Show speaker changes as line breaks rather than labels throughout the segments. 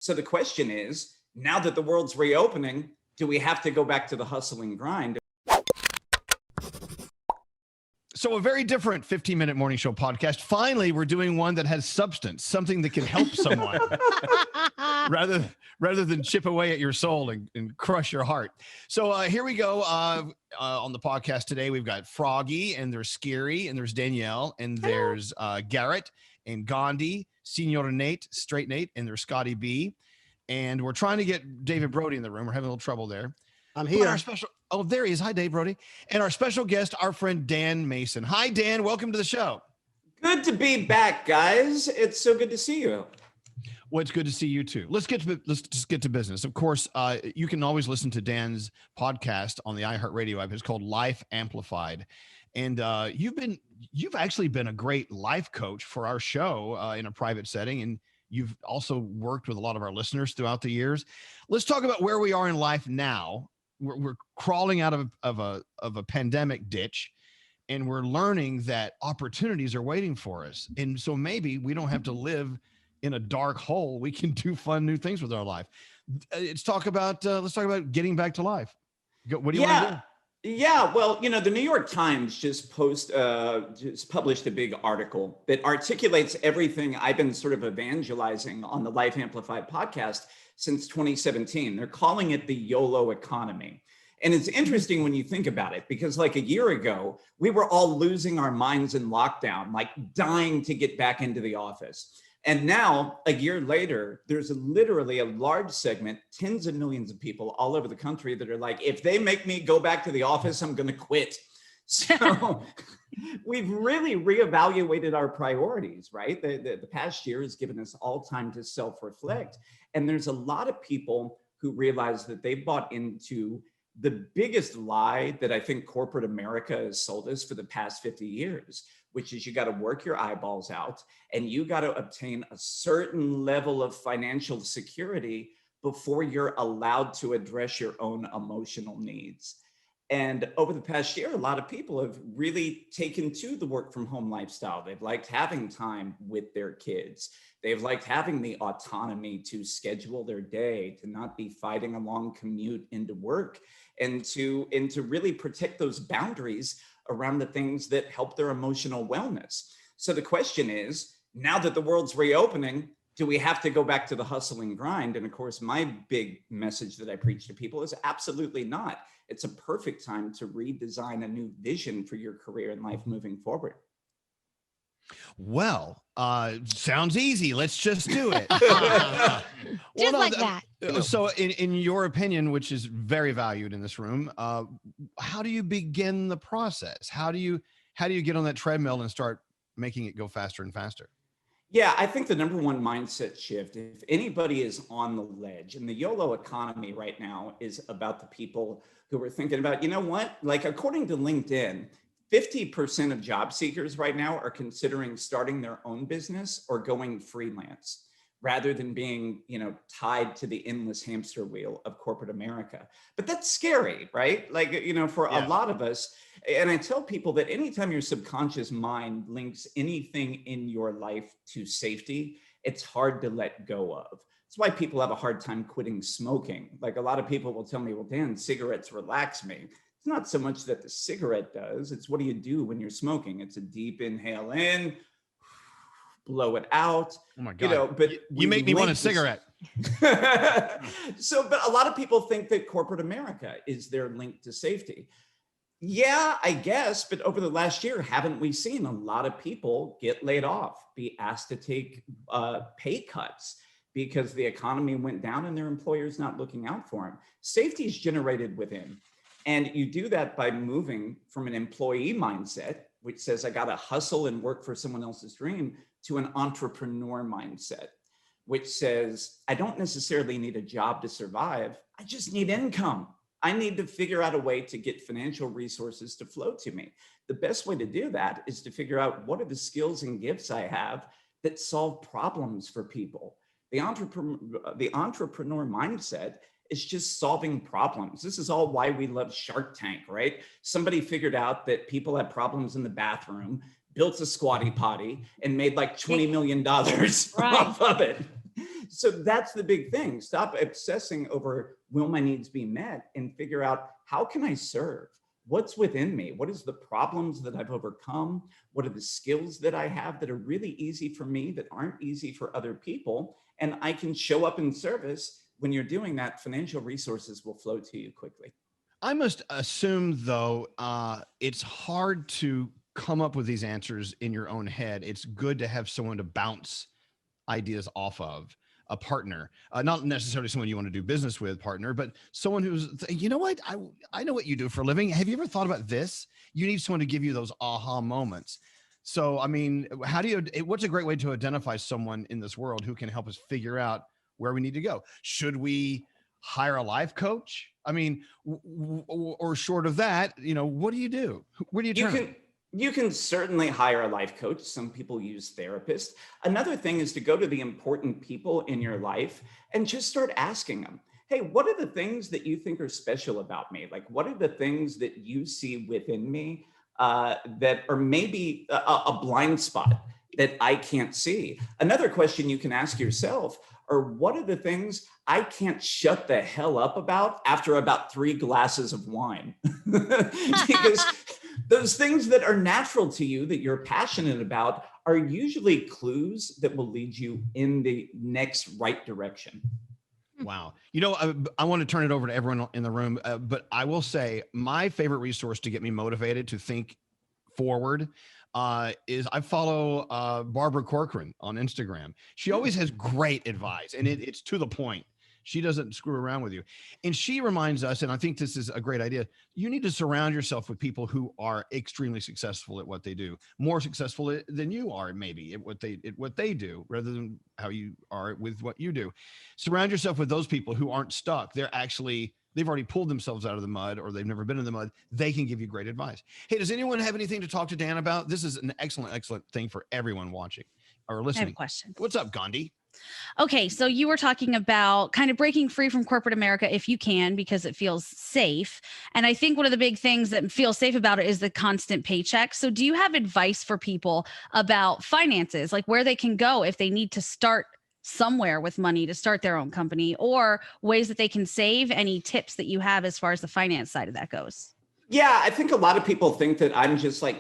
So the question is, now that the world's reopening, do we have to go back to the hustle and grind?
So a very different 15-minute morning show podcast. Finally, we're doing one that has substance, something that can help someone rather than chip away at your soul and crush your heart. So here we go. On the podcast today, we've got Froggy, and there's Scary, and there's Danielle, and there's Garrett, and Gandhi, Senior Nate, Straight Nate, and there's Scotty B. And we're trying to get David Brody in the room. We're having a little trouble there.
I'm here.
Oh, there he is. Hi, Dave Brody. And our special guest, our friend Dan Mason. Hi, Dan. Welcome to the show.
Good to be back, guys. It's so good to see you.
Well, it's good to see you too. Let's just get to business. Of course, you can always listen to Dan's podcast on the iHeartRadio app. It's called Life Amplified. And you've actually been a great life coach for our show in a private setting. And you've also worked with a lot of our listeners throughout the years. Let's talk about where we are in life now. We're crawling out of a pandemic ditch, and we're learning that opportunities are waiting for us. And so maybe we don't have to live in a dark hole. We can do fun new things with our life. Let's talk about getting back to life. What do you want to do?
Yeah, well, the New York Times just published a big article that articulates everything I've been sort of evangelizing on the Life Amplified podcast since 2017. They're calling it the YOLO economy. And it's interesting when you think about it, because like a year ago, we were all losing our minds in lockdown, like dying to get back into the office. And now, a year later, there's literally a large segment, tens of millions of people all over the country that are like, if they make me go back to the office, I'm going to quit. So we've really reevaluated our priorities, right? The past year has given us all time to self-reflect. And there's a lot of people who realize that they bought into the biggest lie that I think corporate America has sold us for the past 50 years, which is you got to work your eyeballs out and you got to obtain a certain level of financial security before you're allowed to address your own emotional needs. And over the past year, a lot of people have really taken to the work from home lifestyle. They've liked having time with their kids. They've liked having the autonomy to schedule their day, to not be fighting a long commute into work, and to really protect those boundaries around the things that help their emotional wellness. So the question is, now that the world's reopening, do we have to go back to the hustle and grind? And of course, my big message that I preach to people is absolutely not. It's a perfect time to redesign a new vision for your career and life moving forward.
Well, sounds easy. Let's just do it.
That.
So in your opinion, which is very valued in this room, how do you begin the process? How do you get on that treadmill and start making it go faster and faster?
Yeah, I think the number one mindset shift, if anybody is on the ledge, and the YOLO economy right now is about the people who are thinking about, you know what, like according to LinkedIn, 50% of job seekers right now are considering starting their own business or going freelance rather than being, tied to the endless hamster wheel of corporate America. But that's scary, right? Like, for a lot of us, and I tell people that anytime your subconscious mind links anything in your life to safety, it's hard to let go of. That's why people have a hard time quitting smoking. Like a lot of people will tell me, well, Dan, cigarettes relax me. It's not so much that the cigarette does, it's what do you do when you're smoking? It's a deep inhale in, blow it out.
Oh my God.
But
you make me want a cigarette.
But a lot of people think that corporate America is their link to safety. Yeah, I guess. But over the last year, haven't we seen a lot of people get laid off, be asked to take pay cuts because the economy went down and their employer's not looking out for them? Safety is generated within. And you do that by moving from an employee mindset, which says, I got to hustle and work for someone else's dream, to an entrepreneur mindset, which says, I don't necessarily need a job to survive. I just need income. I need to figure out a way to get financial resources to flow to me. The best way to do that is to figure out what are the skills and gifts I have that solve problems for people. The entrepreneur mindset is just solving problems. This is all why we love Shark Tank, right? Somebody figured out that people had problems in the bathroom, built a squatty potty, and made like $20 million off of it. So that's the big thing. Stop obsessing over will my needs be met and figure out how can I serve? What's within me? What is the problems that I've overcome? What are the skills that I have that are really easy for me that aren't easy for other people? And I can show up in service. When you're doing that, financial resources will flow to you quickly.
I must assume, though, it's hard to come up with these answers in your own head. It's good to have someone to bounce ideas off of, a partner, not necessarily someone you want to do business with, partner, but someone who's, you know what, I know what you do for a living. Have you ever thought about this? You need someone to give you those aha moments. So, I mean, what's a great way to identify someone in this world who can help us figure out where we need to go? Should we hire a life coach? I mean, or short of that, what do you do? Where do you turn?
You can certainly hire a life coach. Some people use therapists. Another thing is to go to the important people in your life and just start asking them, hey, what are the things that you think are special about me? Like, what are the things that you see within me that are maybe a blind spot that I can't see? Another question you can ask yourself are, what are the things I can't shut the hell up about after about 3 glasses of wine? Because those things that are natural to you, that you're passionate about, are usually clues that will lead you in the next right direction.
Wow. I want to turn it over to everyone in the room, but I will say my favorite resource to get me motivated to think forward is I follow Barbara Corcoran on Instagram. She always has great advice, and it's to the point. She doesn't screw around with you. And she reminds us, and I think this is a great idea, you need to surround yourself with people who are extremely successful at what they do, more successful than you are, maybe at what they do, rather than how you are with what you do. Surround yourself with those people who aren't stuck. They've already pulled themselves out of the mud, or they've never been in the mud. They can give you great advice. Hey, does anyone have anything to talk to Dan about? This is an excellent thing for everyone watching or listening.
I have a question.
What's up, Gandhi?
Okay, so you were talking about kind of breaking free from corporate America if you can, because it feels safe. And I think one of the big things that feels safe about it is the constant paycheck. So do you have advice for people about finances, like where they can go if they need to start somewhere with money to start their own company, or ways that they can save? Any tips that you have as far as the finance side of that goes?
Yeah, I think a lot of people think that I'm just like,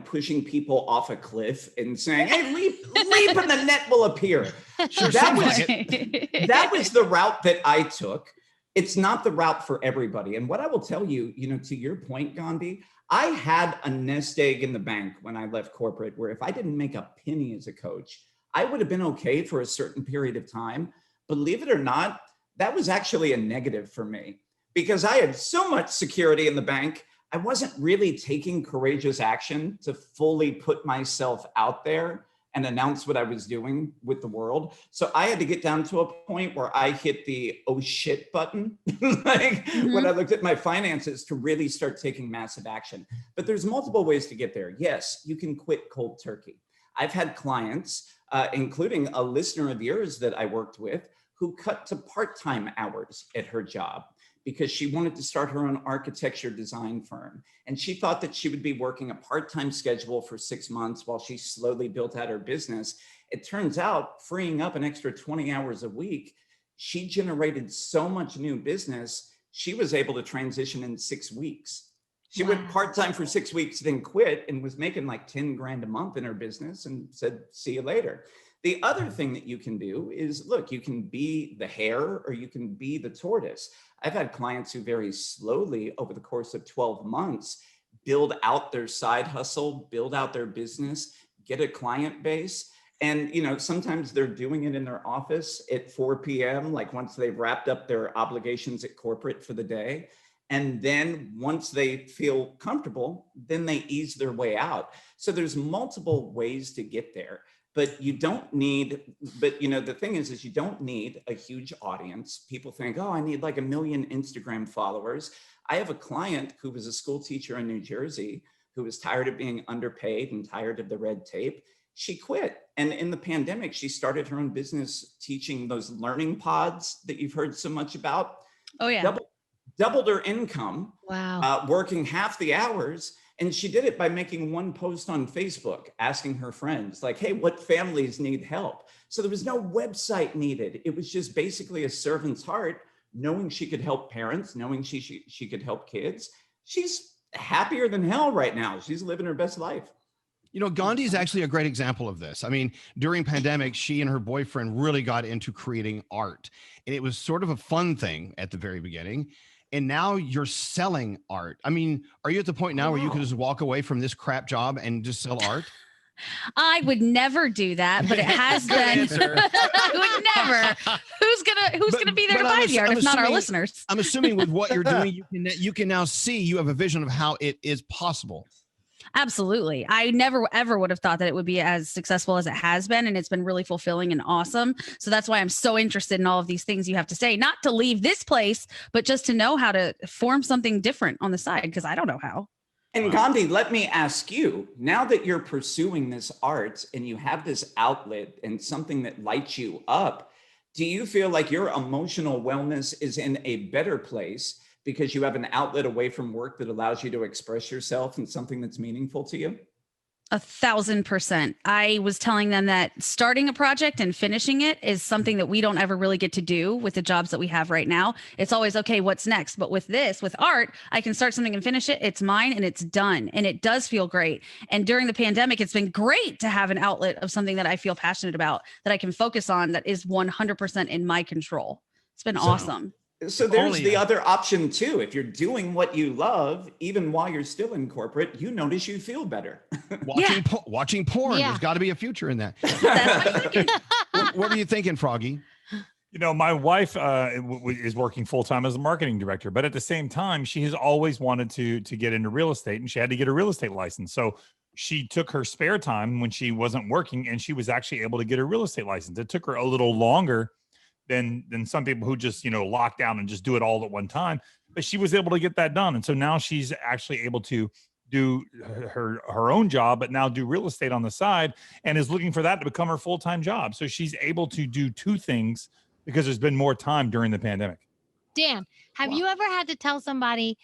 pushing people off a cliff and saying, hey, leap and the net will appear.
Sure,
that was the route that I took. It's not the route for everybody. And what I will tell you, to your point, Gandhi, I had a nest egg in the bank when I left corporate, where if I didn't make a penny as a coach, I would have been okay for a certain period of time. Believe it or not, that was actually a negative for me, because I had so much security in the bank. I wasn't really taking courageous action to fully put myself out there and announce what I was doing with the world. So I had to get down to a point where I hit the oh shit button, when I looked at my finances, to really start taking massive action. But there's multiple ways to get there. Yes, you can quit cold turkey. I've had clients, including a listener of yours that I worked with, who cut to part-time hours at her job because she wanted to start her own architecture design firm. And she thought that she would be working a part-time schedule for 6 months while she slowly built out her business. It turns out, freeing up an extra 20 hours a week, she generated so much new business, she was able to transition in 6 weeks. She went part-time for 6 weeks, then quit, and was making like 10 grand a month in her business and said, see you later. The other thing that you can do is, look, you can be the hare or you can be the tortoise. I've had clients who very slowly, over the course of 12 months, build out their side hustle, build out their business, get a client base. And, sometimes they're doing it in their office at 4 p.m., like once they've wrapped up their obligations at corporate for the day. And then once they feel comfortable, then they ease their way out. So there's multiple ways to get there. But the thing is you don't need a huge audience. People think, oh, I need like 1 million Instagram followers. I have a client who was a school teacher in New Jersey who was tired of being underpaid and tired of the red tape. She quit. And in the pandemic, she started her own business teaching those learning pods that you've heard so much about.
Oh, yeah.
Doubled her income.
Wow.
Working half the hours. And she did it by making one post on Facebook, asking her friends, like, hey, what families need help? So there was no website needed. It was just basically a servant's heart, knowing she could help parents, knowing she could help kids. She's happier than hell right now. She's living her best life.
Gandhi is actually a great example of this. I mean, during pandemic, she and her boyfriend really got into creating art, and it was sort of a fun thing at the very beginning. And now you're selling art. I mean, are you at the point now where you can just walk away from this crap job and just sell art?
I would never do that, but it has been. I would never. Who's gonna be there to buy the art if not our listeners?
I'm assuming with what you're doing, you can now see, you have a vision of how it is possible.
Absolutely. I never ever would have thought that it would be as successful as it has been. And it's been really fulfilling and awesome. So that's why I'm so interested in all of these things you have to say, not to leave this place, but just to know how to form something different on the side, because I don't know how.
And Gandhi, let me ask you, now that you're pursuing this art and you have this outlet and something that lights you up, do you feel like your emotional wellness is in a better place because you have an outlet away from work that allows you to express yourself in something that's meaningful to you?
1,000%. I was telling them that starting a project and finishing it is something that we don't ever really get to do with the jobs that we have right now. It's always, okay, what's next? But with art, I can start something and finish it. It's mine and it's done. And it does feel great. And during the pandemic, it's been great to have an outlet of something that I feel passionate about, that I can focus on, that is 100% in my control. It's been awesome.
So there's the other option too. If you're doing what you love, even while you're still in corporate, you notice you feel better.
Watching porn. There's got to be a future in that. What are you thinking, Froggy?
My wife is working full-time as a marketing director, but at the same time, she has always wanted to get into real estate, and she had to get a real estate license. So she took her spare time when she wasn't working, and she was actually able to get a real estate license. It took her a little longer than some people who just, lock down and just do it all at one time. But she was able to get that done. And so now she's actually able to do her own job, but now do real estate on the side, and is looking for that to become her full-time job. So she's able to do two things because there's been more time during the pandemic.
Dan, have you ever had to tell somebody,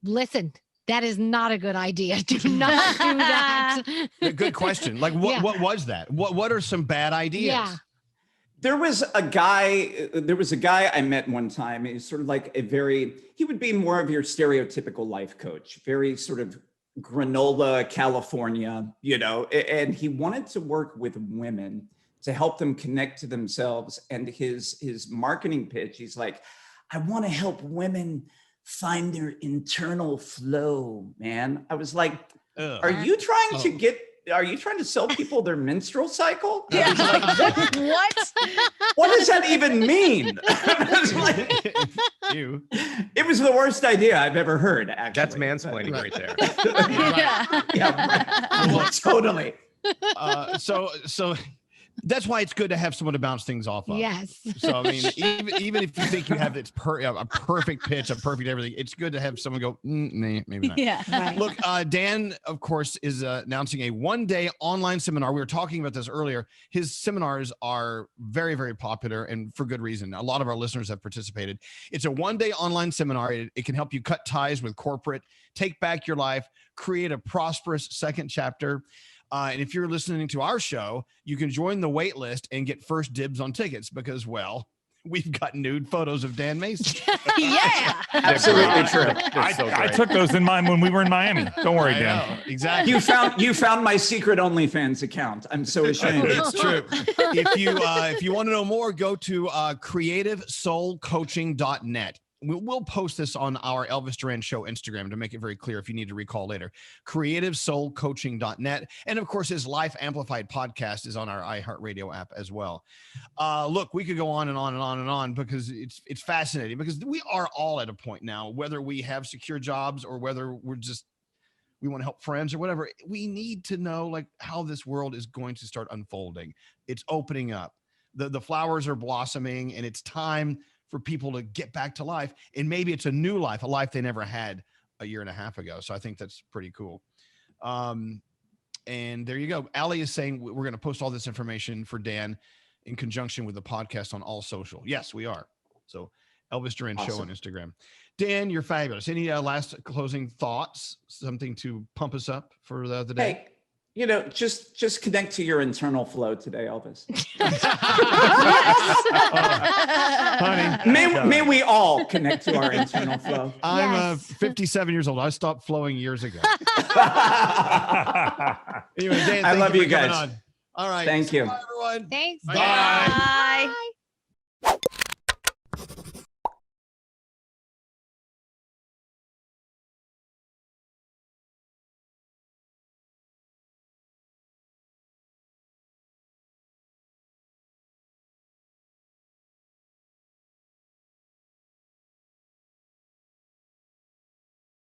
listen, that is not a good idea. Do not do that.
Good question. Like what was that? What are some bad ideas?
Yeah.
There was a guy I met one time. He's sort of like he would be more of your stereotypical life coach, very sort of granola, California, and he wanted to work with women to help them connect to themselves. And his marketing pitch, he's like, I want to help women find their internal flow, man. I was like, are you trying to sell people their menstrual cycle?
Yeah.
Like, what does that even mean? It was the worst idea I've ever heard, actually.
That's mansplaining right there.
Well, totally.
So that's why it's good to have someone to bounce things off of.
Yes.
So, I mean, even if you think you have a perfect pitch, a perfect everything, it's good to have someone go, nah, maybe not.
Yeah.
Right.
Look, Dan, of course, is announcing a one-day online seminar. We were talking about this earlier. His seminars are very, very popular, and for good reason. A lot of our listeners have participated. It's a one-day online seminar. It can help you cut ties with corporate, take back your life, create a prosperous second chapter. And if you're listening to our show, you can join the wait list and get first dibs on tickets because, well, we've got nude photos of Dan Mason.
Yeah.
Absolutely true.
I took those in mind when we were in Miami. Don't worry, Dan.
Exactly.
You found my secret OnlyFans account. I'm so ashamed.
It's true. If you want to know more, go to creativesoulcoaching.net. We'll post this on our Elvis Duran Show Instagram to make it very clear if you need to recall later. CreativeSoulCoaching.net. And of course, his Life Amplified podcast is on our iHeartRadio app as well. Look, we could go on and on and on and on because it's fascinating because we are all at a point now, whether we have secure jobs or whether we want to help friends or whatever. We need to know like how this world is going to start unfolding. It's opening up. The flowers are blossoming, and it's time for people to get back to life. And maybe it's a new life, a life they never had a year and a half ago. So I think that's pretty cool. And there you go. Allie is saying we're going to post all this information for Dan in conjunction with the podcast on all social. Yes, we are. So Elvis Duran Show on Instagram. Dan, you're fabulous. Any last closing thoughts? Something to pump us up for the day?
Hey, just connect to your internal flow today, Elvis.
Honey,
May we all connect to our internal flow.
I'm 57 years old. I stopped flowing years ago. Anyway, Dan,
I love you guys.
All right.
Thank you.
Bye, everyone.
Thanks.
Bye.
Bye.
Bye.